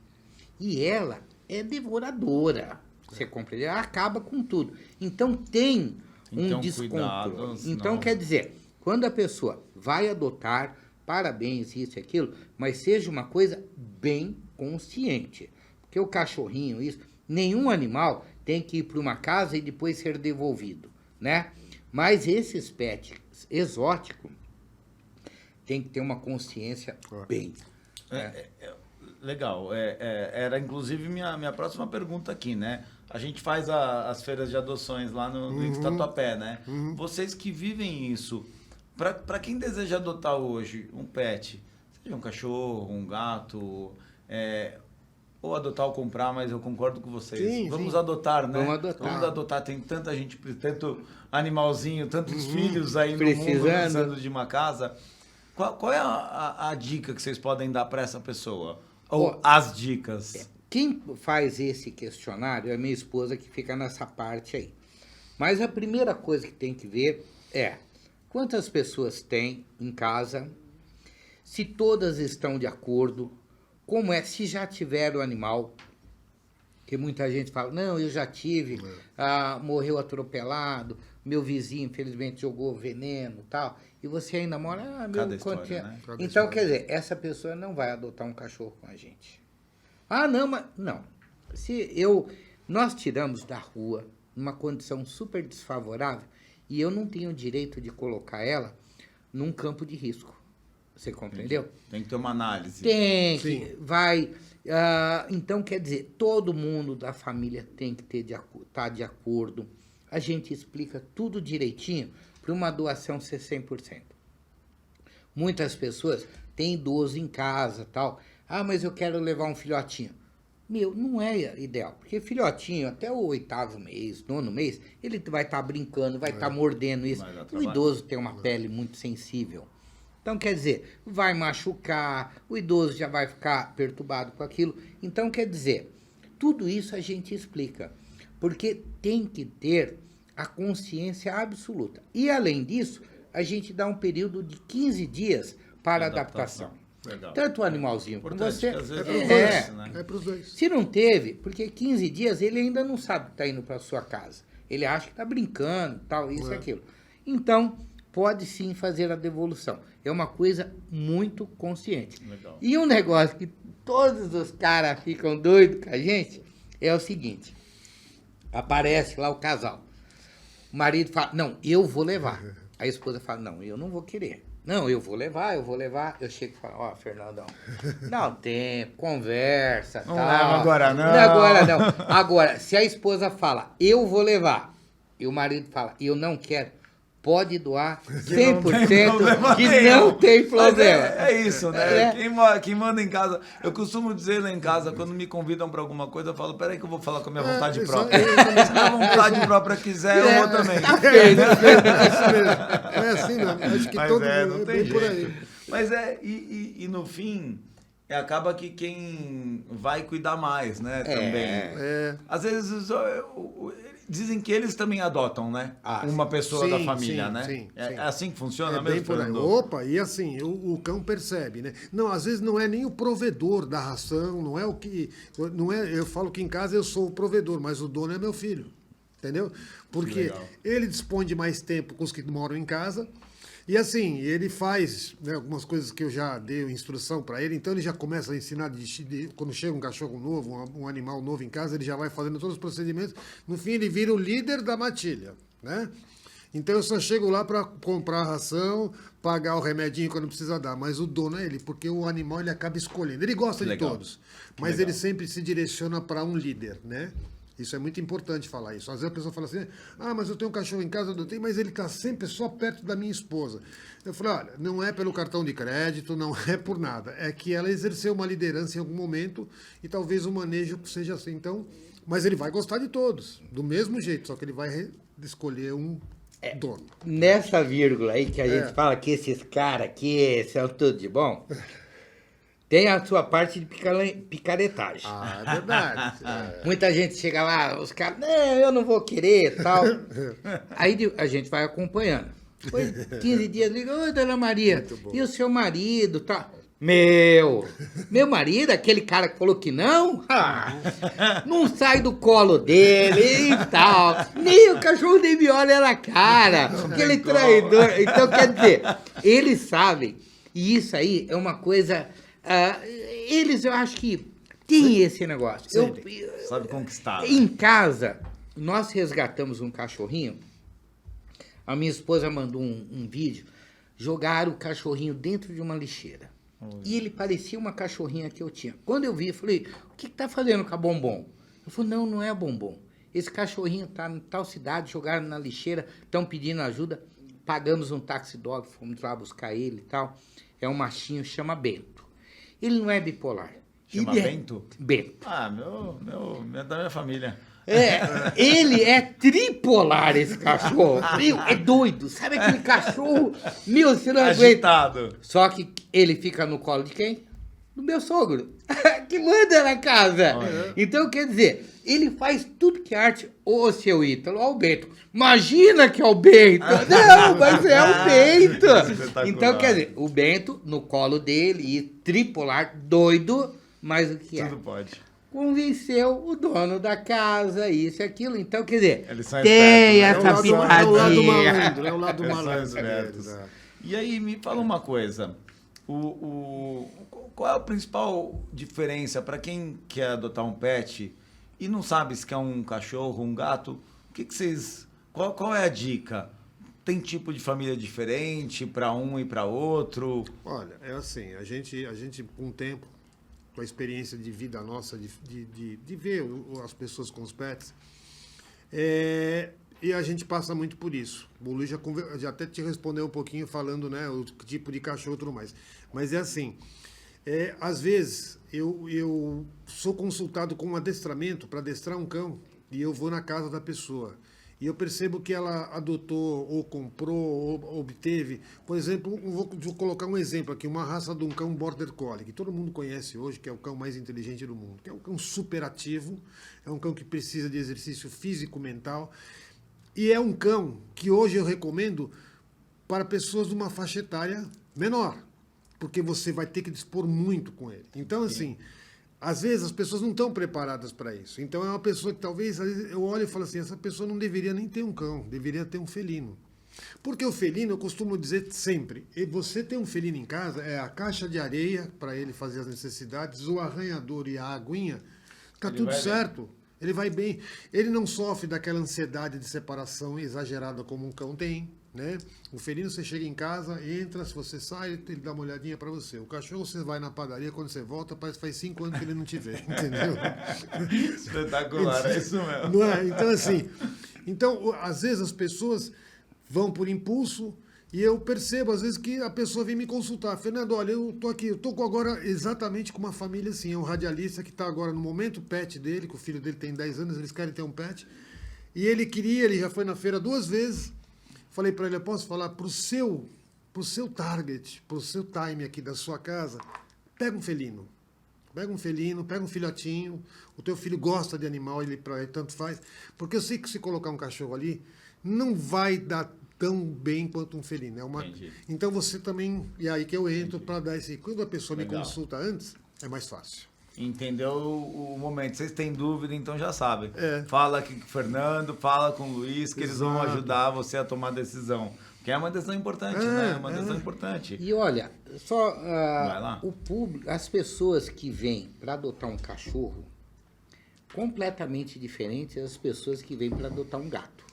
E ela é devoradora. Você compreende? Ela acaba com tudo. Então tem um descontrole. Cuidado, senão... Então quer dizer, quando a pessoa vai adotar, parabéns, isso e aquilo, mas seja uma coisa bem consciente. Porque o cachorrinho, isso, nenhum animal tem que ir para uma casa e depois ser devolvido, né? Mas esses pets exóticos tem que ter uma consciência bem. Legal. Era inclusive minha próxima pergunta aqui, né? A gente faz as feiras de adoções lá no Tatuapé, né? Vocês que vivem isso, para quem deseja adotar hoje um pet, seja um cachorro, um gato, ou adotar ou comprar, mas eu concordo com vocês. Sim, Vamos sim. adotar, né? Vamos adotar. Tem tanta gente, tanto animalzinho, tantos filhos aí no mundo precisando de uma casa. Qual é a dica que vocês podem dar para essa pessoa? Ou as dicas? Quem faz esse questionário é a minha esposa, que fica nessa parte aí. Mas a primeira coisa que tem que ver é quantas pessoas tem em casa, se todas estão de acordo, como é, se já tiveram animal, que muita gente fala, não, eu já tive, morreu atropelado, meu vizinho infelizmente jogou veneno e tal, e você ainda mora... Né? Então, quer dizer, essa pessoa não vai adotar um cachorro com a gente. Não, mas... Não. Nós tiramos da rua, numa condição super desfavorável, e eu não tenho o direito de colocar ela num campo de risco. Você compreendeu? Tem que ter uma análise. Tem que, vai... então, quer dizer, todo mundo da família tem que estar de acordo. A gente explica tudo direitinho para uma doação ser 100%. Muitas pessoas têm idoso em casa e tal. Mas eu quero levar um filhotinho. Não é ideal, porque filhotinho, até o 8º mês, 9º mês, ele vai estar brincando, vai estar mordendo isso. O idoso tem uma pele muito sensível. Então, quer dizer, vai machucar, o idoso já vai ficar perturbado com aquilo. Então, quer dizer, tudo isso a gente explica, porque tem que ter a consciência absoluta. E, além disso, a gente dá um período de 15 dias para adaptação. Legal. Tanto o animalzinho como você... É para os dois. Se não teve, porque 15 dias ele ainda não sabe que está indo para sua casa. Ele acha que está brincando, tal, isso e aquilo. Então, pode sim fazer a devolução. É uma coisa muito consciente. Legal. E um negócio que todos os caras ficam doidos com a gente é o seguinte: aparece lá o casal. O marido fala, não, eu vou levar. A esposa fala, não, eu não vou querer. Não, eu vou levar. Eu chego e falo, ó, Fernandão, dá um tempo, conversa, Não tal. leva agora, não. Não é agora, não. Agora, se a esposa fala, eu vou levar, e o marido fala, eu não quero, pode doar 100% que não tem problema. Mas é isso, né? É. Quem manda em casa... Eu costumo dizer lá em casa, quando me convidam pra alguma coisa, eu falo, peraí que eu vou falar com a minha vontade isso própria. aí. Se a vontade própria quiser, eu vou também. Tá feito. É isso mesmo. Não é assim, não. Acho que Mas todo não mundo tem bem por jeito. aí. Mas e no fim, acaba que quem vai cuidar mais, né? Também. É. Às vezes dizem que eles também adotam, né? Ah, Uma pessoa da sim, família, sim, né? sim, É sim. assim que funciona É mesmo, bem por aí. Fernando? Opa, e assim, o cão percebe, né? Não, às vezes não é nem o provedor da ração, não é o que. Não é, eu falo que em casa eu sou o provedor, mas o dono é meu filho. Entendeu? Porque legal. ele dispõe de mais tempo com os que moram em casa. E assim, ele faz, né, algumas coisas que eu já dei instrução para ele, então ele já começa a ensinar, quando chega um cachorro novo, um animal novo em casa, ele já vai fazendo todos os procedimentos. No fim, ele vira o líder da matilha, né? Então eu só chego lá para comprar a ração, pagar o remedinho quando precisa dar, mas o dono é ele, porque o animal ele acaba escolhendo. Ele gosta de Legal. todos, mas Legal. ele sempre se direciona para um líder, né? Isso é muito importante falar isso. Às vezes a pessoa fala assim, mas eu tenho um cachorro em casa, eu não tenho, mas ele está sempre só perto da minha esposa. Eu falei, olha, não é pelo cartão de crédito, não é por nada. É que ela exerceu uma liderança em algum momento e talvez o manejo seja assim. Então, mas ele vai gostar de todos, do mesmo jeito, só que ele vai escolher um dono. Nessa vírgula aí que a gente fala que esses caras aqui são tudo de bom, tem a sua parte de picaretagem. Ah, é verdade. É. Muita gente chega lá, os caras, não, eu não vou querer, tal. Aí a gente vai acompanhando. Depois de 15 dias, liga, oi, dona Maria, e o seu marido, tal? Meu marido, aquele cara que falou que não, não sai do colo dele e tal. Nem o cachorro nem me olha na cara, aquele traidor. Então, quer dizer, eles sabem, e isso aí é uma coisa... eles, eu acho que tem esse negócio. Sabe conquistar. né? Em casa, nós resgatamos um cachorrinho. A minha esposa mandou um vídeo. Jogaram o cachorrinho dentro de uma lixeira. E ele parecia uma cachorrinha que eu tinha. Quando eu vi, eu falei, o que tá fazendo com a Bombom? Ele falou, não, não é a Bombom. Esse cachorrinho tá em tal cidade, jogaram na lixeira, estão pedindo ajuda. Pagamos um taxi dog, fomos lá buscar ele e tal. É um machinho, chama Bento. Ele não é bipolar. Chama Ele Bento? Bento. Ah, da minha família. Ele é tripolar, esse cachorro. Meu, é doido. Sabe aquele cachorro? Meu, você não aguenta. Agitado. Só que ele fica no colo de quem? Do meu sogro. Que manda na casa. Então, quer dizer, ele faz tudo que é arte. Ô, seu Ítalo, ó o Bento. Imagina que é o Bento. Não, mas é o Bento. Espetacular. Então, quer dizer, o Bento no colo dele e tripolar, doido, mas o que é? Tudo pode. Convenceu o dono da casa, isso e aquilo. Então, quer dizer, Eles são tem espertos, né? essa É o lado pitadinha. malandro, é o lado Eles são malandro. espertos. deles, é. E aí, me fala uma coisa. Qual é a principal diferença para quem quer adotar um pet e não sabe se quer um cachorro, um gato? O que vocês... Qual é a dica? Tem tipo de família diferente para um e para outro? Olha, é assim, a gente com o tempo, com a experiência de vida nossa, de ver as pessoas com os pets, e a gente passa muito por isso. O Luiz já até te respondeu um pouquinho falando, né, o tipo de cachorro e tudo mais. Mas é assim, às vezes eu sou consultado com um adestramento para adestrar um cão e eu vou na casa da pessoa. E eu percebo que ela adotou, ou comprou, ou obteve. Por exemplo, vou colocar um exemplo aqui, uma raça de um cão Border Collie, que todo mundo conhece hoje, que é o cão mais inteligente do mundo. Que é um cão super ativo, é um cão que precisa de exercício físico, mental. E é um cão que hoje eu recomendo para pessoas de uma faixa etária menor, porque você vai ter que dispor muito com ele. Então, assim... Às vezes as pessoas não estão preparadas para isso. Então é uma pessoa que talvez, às vezes, eu olho e falo assim, essa pessoa não deveria nem ter um cão, deveria ter um felino. Porque o felino, eu costumo dizer sempre, e você ter um felino em casa é a caixa de areia para ele fazer as necessidades, o arranhador e a aguinha, tá Ele tudo vai certo. Ele vai bem. Ele não sofre daquela ansiedade de separação exagerada como um cão tem, né? O felino, você chega em casa, entra, se você sai, ele dá uma olhadinha para você. O cachorro, você vai na padaria, quando você volta, parece que faz 5 anos que ele não te vê, entendeu? Espetacular, é isso mesmo. Não é? Então, assim, às vezes as pessoas vão por impulso e eu percebo, às vezes, que a pessoa vem me consultar. Fernando, olha, eu tô aqui, eu tô agora exatamente com uma família assim, é um radialista que está agora no momento, o pet dele, que o filho dele tem 10 anos, eles querem ter um pet, e ele já foi na feira 2 vezes. Falei para ele, eu posso falar pro seu target, pro seu time aqui da sua casa, pega um felino. Pega um felino, pega um filhotinho, o teu filho gosta de animal, ele tanto faz. Porque eu sei que se colocar um cachorro ali, não vai dar tão bem quanto um felino. Entendi. Então você também, e aí que eu entro para dar esse... Quando a pessoa Legal. me consulta antes, é mais fácil. Entendeu o momento. Vocês têm dúvida, então já sabem. É. Fala aqui com o Fernando, fala com o Luiz, que eles vão Exato. ajudar você a tomar a decisão. Que é uma decisão importante, né? É uma decisão importante. E olha, só Vai lá. o público, as pessoas que vêm para adotar um cachorro, completamente diferentes das pessoas que vêm para adotar um gato.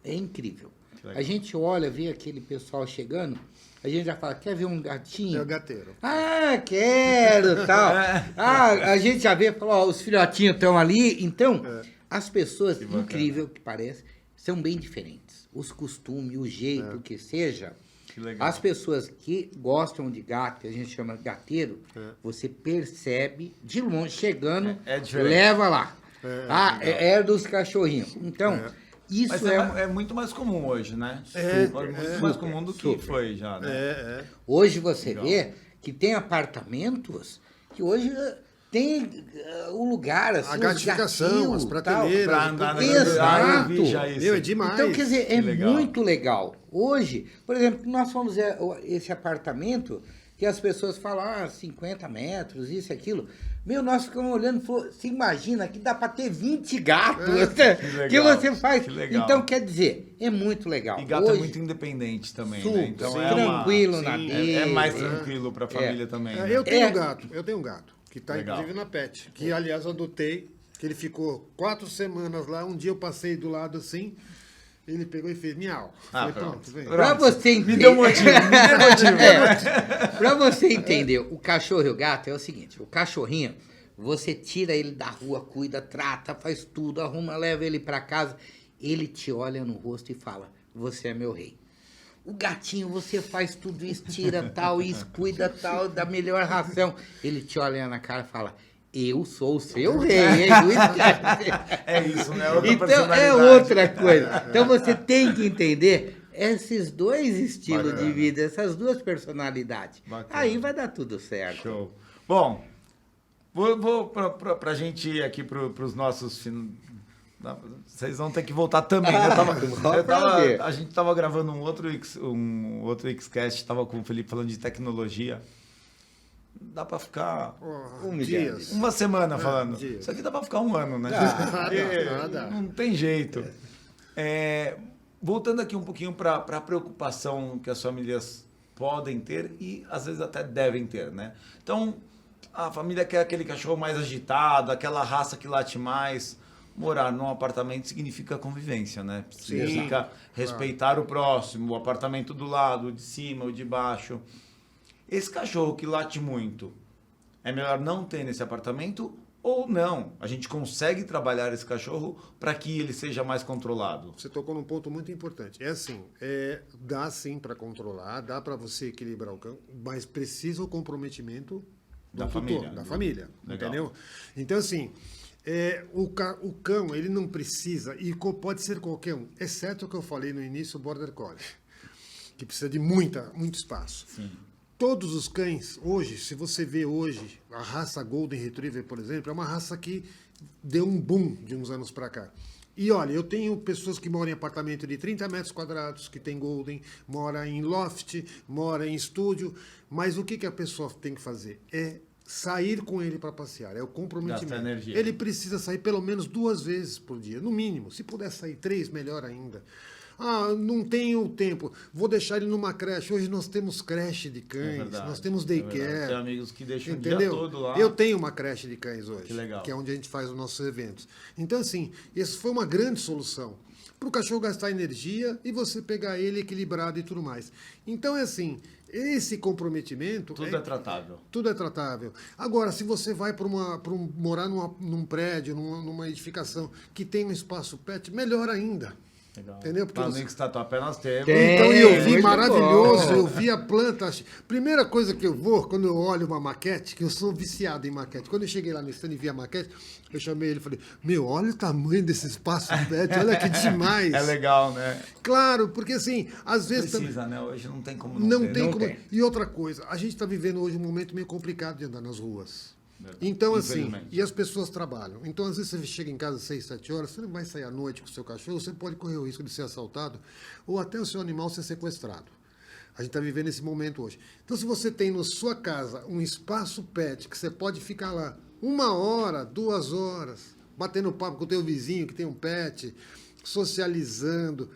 É incrível. Que legal. A gente olha, vê aquele pessoal chegando, a gente já fala, quer ver um gatinho? É o gateiro. Ah, quero, tal. A gente já vê, fala, ó, os filhotinhos estão ali. Então, as pessoas, Que bacana. incrível que parece, são bem diferentes. Os costumes, o jeito que seja. Que legal. As pessoas que gostam de gato, que a gente chama de gateiro, você percebe de longe, chegando, É diferente. leva lá. É dos cachorrinhos. Então, isso Mas é muito mais comum hoje, né? Muito mais comum do que foi já, né? Hoje você Legal. vê que tem apartamentos que hoje tem o lugar, assim, A os gatificação, gatinhos, as tal. prateleiras. Pra andar na Exato. eu vi já isso. Meu, é demais. Então, quer dizer, é Que legal. muito legal. Hoje, por exemplo, nós fomos esse apartamento que as pessoas falam, 50 metros, isso e aquilo. Meu, nós ficamos olhando e falou, você imagina que dá para ter 20 gatos que legal, você faz. que legal. Então, quer dizer, é muito legal. E gato Hoje, é muito independente também, super, né? Então tranquilo na dele. é mais tranquilo pra família também. né? Eu tenho um gato, que está Legal. inclusive na pet, que aliás eu adotei, que ele ficou 4 semanas lá, um dia eu passei do lado assim, ele pegou e fez miau. Falei, pronto. vem. Pra você entender. Me deu motivo, Pra você entender, o cachorro e o gato é o seguinte: o cachorrinho, você tira ele da rua, cuida, trata, faz tudo, arruma, leva ele pra casa. Ele te olha no rosto e fala: você é meu rei. O gatinho, você faz tudo isso, tira tal, isso, cuida tal, da melhor ração. Ele te olha na cara e fala: eu sou o seu rei, hein? É isso, né? Outra Então é personalidade. outra coisa. Então você tem que entender esses dois estilos Bacana. de vida, essas duas personalidades. Bacana. Aí vai dar tudo certo. Show. Bom, vou pra gente ir aqui pros nossos... Vocês vão ter que voltar também, né? A gente tava gravando um outro Xcast, tava com o Felipe falando de tecnologia. Dá pra ficar Dias. uma semana falando. dias. Isso aqui dá pra ficar um ano, né? Dá. Não tem jeito. Voltando aqui um pouquinho para a preocupação que as famílias podem ter e às vezes até devem ter, né? Então, a família quer aquele cachorro mais agitado, aquela raça que late mais. Morar num apartamento significa convivência, né? Significa respeitar o próximo, o apartamento do lado, o de cima, o de baixo. Esse cachorro que late muito, é melhor não ter nesse apartamento ou não? A gente consegue trabalhar esse cachorro para que ele seja mais controlado? Você tocou num ponto muito importante. É assim, dá sim para controlar, dá para você equilibrar o cão, mas precisa o comprometimento Da tutor, família. da família, Legal. entendeu? Então assim, o cão ele não precisa, e pode ser qualquer um, exceto o que eu falei no início, o Border Collie, que precisa de muito espaço. Sim. Todos os cães, hoje, se você vê hoje, a raça Golden Retriever, por exemplo, é uma raça que deu um boom de uns anos para cá. E olha, eu tenho pessoas que moram em apartamento de 30 metros quadrados, que tem Golden, mora em loft, mora em estúdio, mas o que a pessoa tem que fazer? É sair com ele para passear, é o comprometimento. Gasta energia. Ele precisa sair pelo menos 2 vezes por dia, no mínimo. Se puder sair 3, melhor ainda. Ah, não tenho tempo, vou deixar ele numa creche. Hoje nós temos creche de cães, verdade, nós temos verdade. daycare. Tem amigos que deixam Entendeu? o dia todo lá. Eu tenho uma creche de cães hoje, Que legal. que é onde a gente faz os nossos eventos. Então, assim, isso foi uma grande solução. Para o cachorro gastar energia e você pegar ele equilibrado e tudo mais. Então, é assim, esse comprometimento... Tudo é tratável. Tudo é tratável. Agora, se você vai para morar num prédio, numa edificação que tem um espaço pet, melhor ainda. Legal. Entendeu? Porque Lá no você- Ix Tatuapé nós temos. Tem. Então eu vi muito maravilhoso, bom. eu vi a planta. Primeira coisa que eu vou, quando eu olho uma maquete, que eu sou viciado em maquete. Quando eu cheguei lá no stand e vi a maquete, eu chamei ele e falei, meu, olha o tamanho desse espaço pet, olha que demais. É legal, né? Claro, porque assim, às vezes Precisa, né? Hoje não tem como não ter. tem Não como. tem. E outra coisa, a gente está vivendo hoje um momento meio complicado de andar nas ruas. Verdade. Então, assim, Infelizmente. e as pessoas trabalham. Então, às vezes você chega em casa às 6, 7 horas, você não vai sair à noite com o seu cachorro, você pode correr o risco de ser assaltado ou até o seu animal ser sequestrado. A gente está vivendo esse momento hoje. Então, se você tem na sua casa um espaço pet, que você pode ficar lá 1 hora, 2 horas, batendo papo com o teu vizinho que tem um pet, socializando,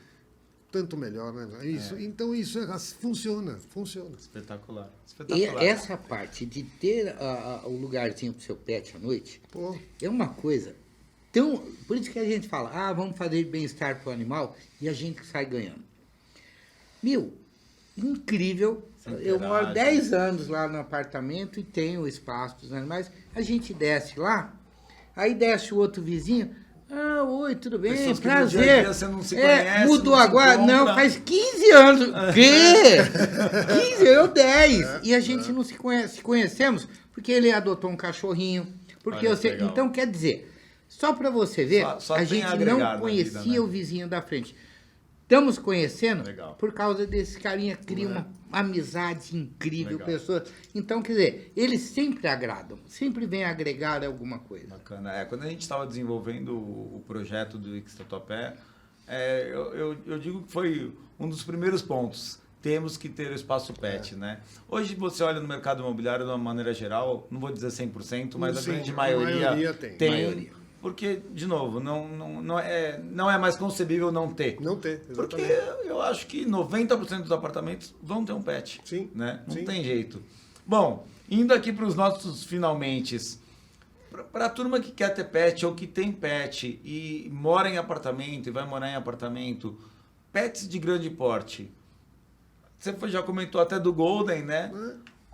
tanto melhor, né? Isso, Então, isso funciona. Espetacular. E Espetacular. essa parte de ter o lugarzinho pro seu pet à noite Pô, é uma coisa tão... Por isso que a gente fala, vamos fazer bem-estar pro animal e a gente sai ganhando. Meu, incrível. Você Eu moro interage. 10 anos lá no apartamento e tenho o espaço dos animais. A gente desce lá, aí desce o outro vizinho. Ah, oi, tudo bem? Pessoas que no Prazer. dia a dia você não se conhece, Mudou não se agora? encontra. Não, faz 15 anos. Quê? 15, eu 10. E a gente não se conhece, se conhecemos porque ele adotou um cachorrinho. Porque Olha eu que sei. legal. Então, quer dizer, só para você ver, Só a tem gente a agregar não na conhecia vida, né? o vizinho da frente. Estamos conhecendo Legal. por causa desse carinha, cria uma amizade incrível, Legal. pessoas. Então, quer dizer, eles sempre agradam, sempre vêm agregar alguma coisa. Bacana. Quando a gente estava desenvolvendo o projeto do Ix Tatuapé, eu digo que foi um dos primeiros pontos. Temos que ter o espaço pet, né? Hoje você olha no mercado imobiliário de uma maneira geral, não vou dizer 100%, mas Sim, a grande a maioria, maioria tem. tem. Maioria. Porque, de novo, não é mais concebível não ter. não ter, Porque exatamente. eu acho que 90% dos apartamentos vão ter um pet. Sim, Né? Não sim. tem jeito. Bom, indo aqui para os nossos finalmente. Para a turma que quer ter pet ou que tem pet e mora em apartamento e vai morar em apartamento, pets de grande porte. Você já comentou até do Golden, né?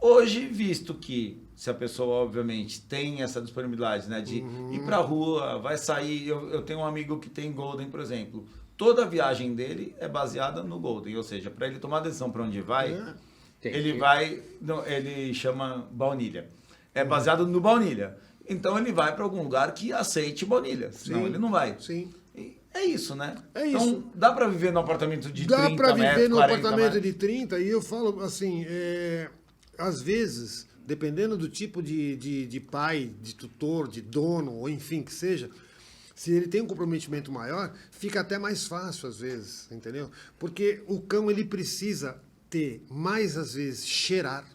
Hoje, visto que se a pessoa, obviamente, tem essa disponibilidade, né, de ir pra rua, vai sair. Eu tenho um amigo que tem Golden, por exemplo. Toda a viagem dele é baseada no Golden, ou seja, para ele tomar a decisão para onde vai, Tem ele que- vai, ele chama baunilha. É baseado no baunilha. Então ele vai para algum lugar que aceite baunilha, senão Sim, ele não vai. sim. E é isso, né? É então, isso. dá para viver num apartamento de Dá 30 para metros, viver num 40 apartamento metros. de 30 e eu falo assim, às vezes, dependendo do tipo de pai, de tutor, de dono, ou enfim que seja, se ele tem um comprometimento maior, fica até mais fácil às vezes, entendeu? Porque o cão ele precisa ter mais às vezes cheirar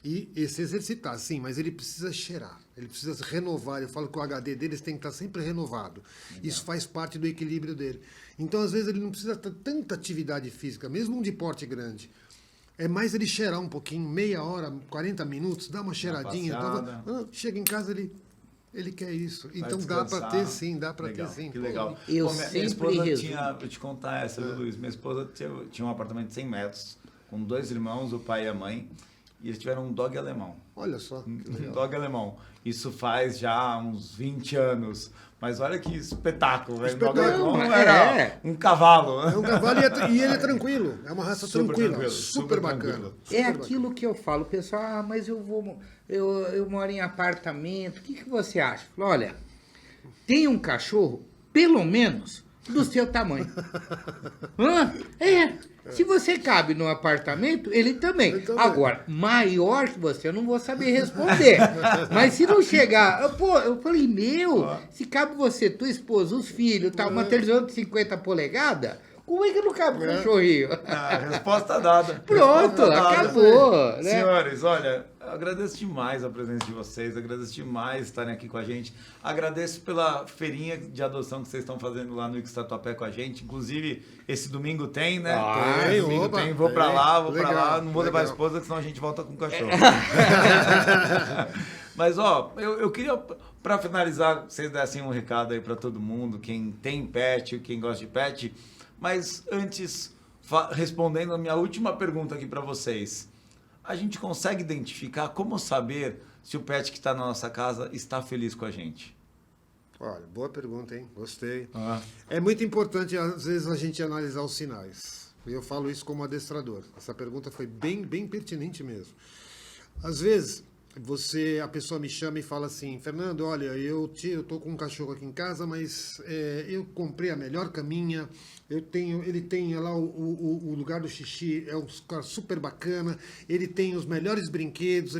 e se exercitar, sim, mas ele precisa cheirar, ele precisa se renovar. Eu falo que o HD deles tem que estar sempre renovado. Isso faz parte do equilíbrio dele. Então, às vezes, ele não precisa ter tanta atividade física, mesmo um de porte grande. É mais ele cheirar um pouquinho, meia hora, 40 minutos, dá uma cheiradinha. passeada. Chega em casa, ele quer isso. Vai Então dá para descansar. ter sim, dá para ter Legal, sim. Que Pô, legal. Eu Pô, minha sempre esposa resumo. tinha, vou te contar essa, viu, Luiz? Minha esposa tinha um apartamento de 100 metros, com 2 irmãos, o pai e a mãe, e eles tiveram um dog alemão. Olha só, que Um legal. dog alemão. Isso faz já uns 20 anos. Mas olha que espetáculo, velho. O dog Espetáculo. alemão era um cavalo. É um cavalo e ele é tranquilo. É uma raça Super tranquila, tranquilo, super super bacana. tranquilo. super É bacana. aquilo que eu falo, pessoal, mas eu moro em apartamento, o que você acha? Eu falo, olha, tem um cachorro, pelo menos, do seu tamanho. Se você cabe no apartamento, ele também. Ele também. Agora, maior que você, eu não vou saber responder. Mas se não chegar, eu falei, se cabe você, tua esposa, os filhos, tá, uma televisão de 50 polegadas, Como é que não cabe um cachorrinho? Ah, resposta dada. Pronto, Resposta dada. acabou, né? Senhores, olha, eu agradeço demais a presença de vocês, agradeço demais estarem aqui com a gente, agradeço pela feirinha de adoção que vocês estão fazendo lá no Ix Tatuapé com a gente, inclusive esse domingo tem, né? Tem, domingo opa, tem, vou pra tem. lá, vou pra Legal, lá, não vou levar a legal. esposa, senão a gente volta com o cachorro. Mas, ó, eu queria, pra finalizar, vocês dessem um recado aí pra todo mundo, quem tem pet, quem gosta de pet, mas antes, respondendo a minha última pergunta aqui pra vocês, a gente consegue identificar como saber se o pet que está na nossa casa está feliz com a gente? Olha, boa pergunta, hein? Gostei. Ah. É muito importante, às vezes, a gente analisar os sinais. E eu falo isso como adestrador. Essa pergunta foi bem pertinente mesmo. Às vezes, a pessoa me chama e fala assim, Fernando, olha, eu tô com um cachorro aqui em casa, mas eu comprei a melhor caminha, ele tem lá o lugar do xixi, é um cara super bacana, ele tem os melhores brinquedos,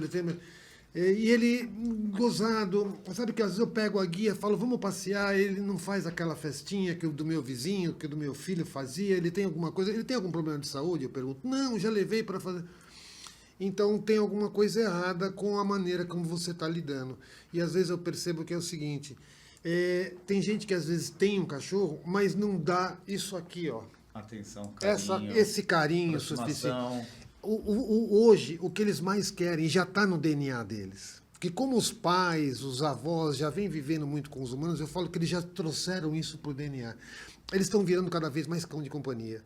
e ele, gozado, sabe que às vezes eu pego a guia, falo, vamos passear, ele não faz aquela festinha que o do meu vizinho, que o do meu filho fazia, ele tem alguma coisa, ele tem algum problema de saúde? Eu pergunto, não, já levei para fazer... Então tem alguma coisa errada com a maneira como você está lidando. E às vezes eu percebo que é o seguinte, tem gente que às vezes tem um cachorro, mas não dá isso aqui, ó. Atenção, carinho, Esse carinho aproximação. suficiente. Hoje, o que eles mais querem já está no DNA deles. Porque como os pais, os avós já vêm vivendo muito com os humanos, eu falo que eles já trouxeram isso para o DNA. Eles estão virando cada vez mais cão de companhia.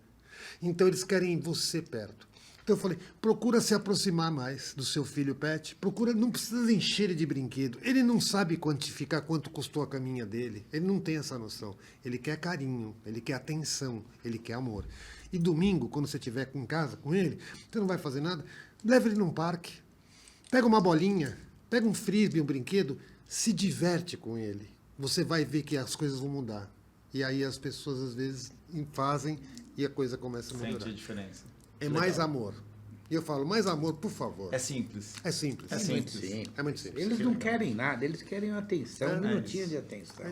Então eles querem você perto. Então eu falei, procura se aproximar mais do seu filho pet, não precisa encher ele de brinquedo. Ele não sabe quantificar quanto custou a caminha dele, ele não tem essa noção. Ele quer carinho, ele quer atenção, ele quer amor. E domingo, quando você estiver em casa com ele, você não vai fazer nada, leva ele num parque, pega uma bolinha, pega um frisbee, um brinquedo, se diverte com ele. Você vai ver que as coisas vão mudar. E aí as pessoas às vezes fazem e a coisa começa a melhorar. Sente a diferença. É Legal. mais amor. E eu falo, mais amor, por favor. É simples. É simples. É Muito simples. simples. É muito simples. Eles não querem nada, eles querem uma atenção, um minutinho isso. de atenção.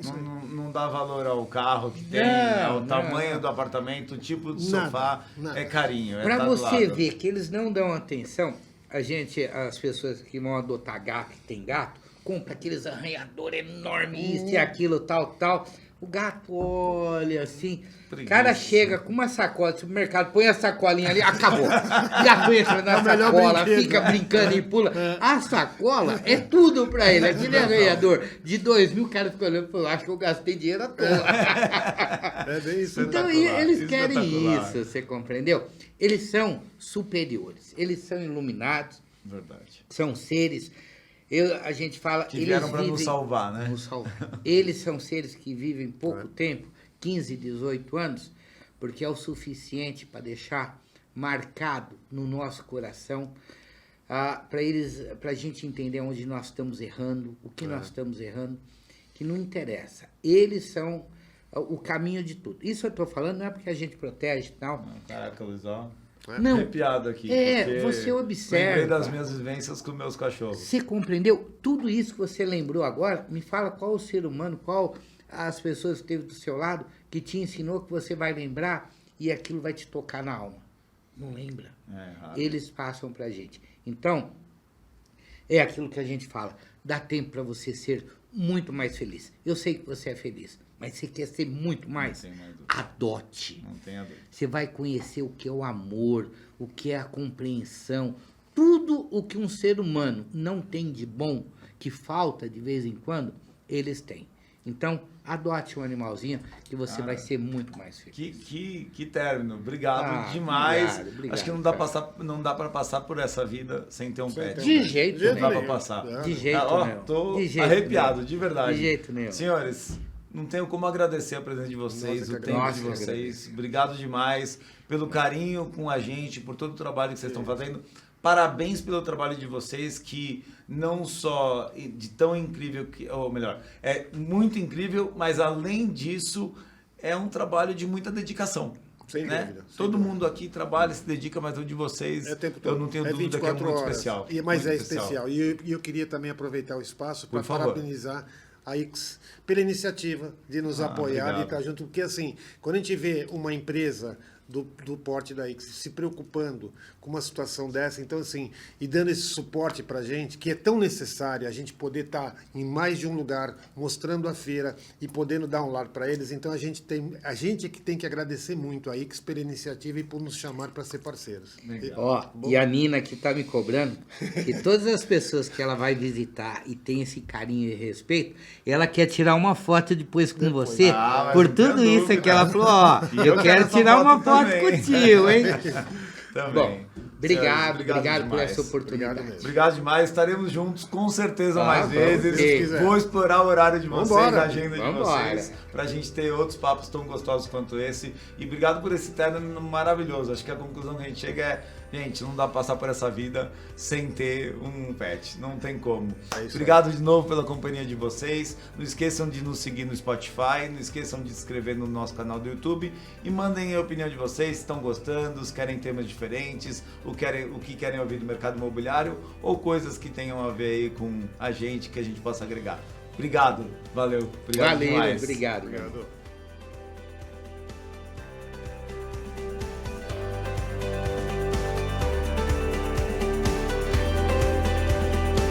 Não dá valor ao carro que tem, Não, ao não. tamanho do apartamento, o tipo de Nada, sofá. nada. É carinho. É Para tá do você lado. ver que eles não dão atenção, as pessoas que vão adotar gato, que tem gato, compra aqueles arranhadores enormes, isso e aquilo, tal. O gato olha assim, o cara Preguiça. chega com uma sacola do supermercado, põe a sacolinha ali, acabou. O gato entra na É o melhor sacola, brinquedo. fica brincando e pula. A sacola é tudo pra ele. Aquele arranhador de 2.000, o cara fica olhando e falou, acho que eu gastei dinheiro à toa. É bem isso. Então Espetacular, eles querem espetacular. isso, você compreendeu? Eles são superiores, eles são iluminados, Verdade. são seres. A gente fala. Que eles vieram para nos vivem- salvar, né? nos salvar. Eles são seres que vivem pouco tempo, 15, 18 anos, porque é o suficiente para deixar marcado no nosso coração, para a gente entender onde nós estamos errando, o que nós estamos errando, que não interessa. Eles são o caminho de tudo. Isso eu estou falando não é porque a gente protege e tal. Caraca, Luiz, ó. Não. Arrepiado aqui. É, porque você observa. Lembrei das minhas vivências com meus cachorros. Você compreendeu? Tudo isso que você lembrou agora, me fala qual o ser humano, qual as pessoas que esteve do seu lado, que te ensinou que você vai lembrar e aquilo vai te tocar na alma. Não lembra. É errado. Eles passam pra gente. Então, é aquilo que a gente fala. Dá tempo para você ser muito mais feliz. Eu sei que você é feliz, mas você quer ser muito mais? Não tenho mais dúvida. Adote. Não tenha dúvida. Você vai conhecer o que é o amor, o que é a compreensão, tudo o que um ser humano não tem de bom, que falta de vez em quando, eles têm. Então, adote um animalzinho que você vai ser muito mais feliz. Que término. Obrigado demais. obrigado, Acho que não dá para passar por essa vida sem ter um pet. De jeito De jeito Não dá nenhum. para passar. De jeito Ó, nenhum. tô De jeito arrepiado, nenhum. de verdade. De jeito nenhum. Senhores, não tenho como agradecer a presença de vocês, Nossa, o que tempo agradeço. de Nossa, que vocês. Obrigado demais pelo carinho com a gente, por todo o trabalho que vocês estão fazendo. Parabéns pelo trabalho de vocês, que não só de tão incrível, ou melhor, é muito incrível, mas além disso, é um trabalho de muita dedicação. Sem né? dúvida, sem Todo dúvida. mundo aqui trabalha, se dedica, mas o de vocês, É o tempo eu todo. não tenho dúvida que é 24 muito horas. especial. Mas muito é especial. E eu queria também aproveitar o espaço para Por favor. parabenizar a X pela iniciativa de nos apoiar, obrigado. de estar junto, porque assim, quando a gente vê uma empresa do porte da X se preocupando com uma situação dessa, então assim, e dando esse suporte para a gente, que é tão necessário, a gente poder estar em mais de um lugar, mostrando a feira e podendo dar um lar para eles, então a gente é que tem que agradecer muito a X pela iniciativa e por nos chamar para ser parceiros. Ó, e a Nina que tá me cobrando, que todas as pessoas que ela vai visitar e tem esse carinho e respeito, ela quer tirar uma foto depois com você, mas por não tenho tudo isso dúvida. que ela falou, ó, E eu eu quero quero essa tirar uma foto foto também. contigo, hein? Também. Bom, obrigado Sérgio, por demais. essa oportunidade. Obrigado mesmo. Obrigado demais, estaremos juntos com certeza Ah, mais vamos, vezes. se quiser. Vou explorar o horário de vocês, Vambora. a agenda de Vambora. vocês, pra gente ter outros papos tão gostosos quanto esse. E obrigado por esse terno maravilhoso. Acho que a conclusão que a gente chega é, gente, não dá pra passar por essa vida sem ter um pet. Não tem como. É isso Obrigado de novo pela companhia de vocês. Não esqueçam de nos seguir no Spotify, não esqueçam de se inscrever no nosso canal do YouTube e mandem a opinião de vocês, se estão gostando, se querem temas diferentes, o que querem ouvir do mercado imobiliário ou coisas que tenham a ver aí com a gente, que a gente possa agregar. Obrigado, valeu. Obrigado Valeu, demais. obrigado. Obrigado.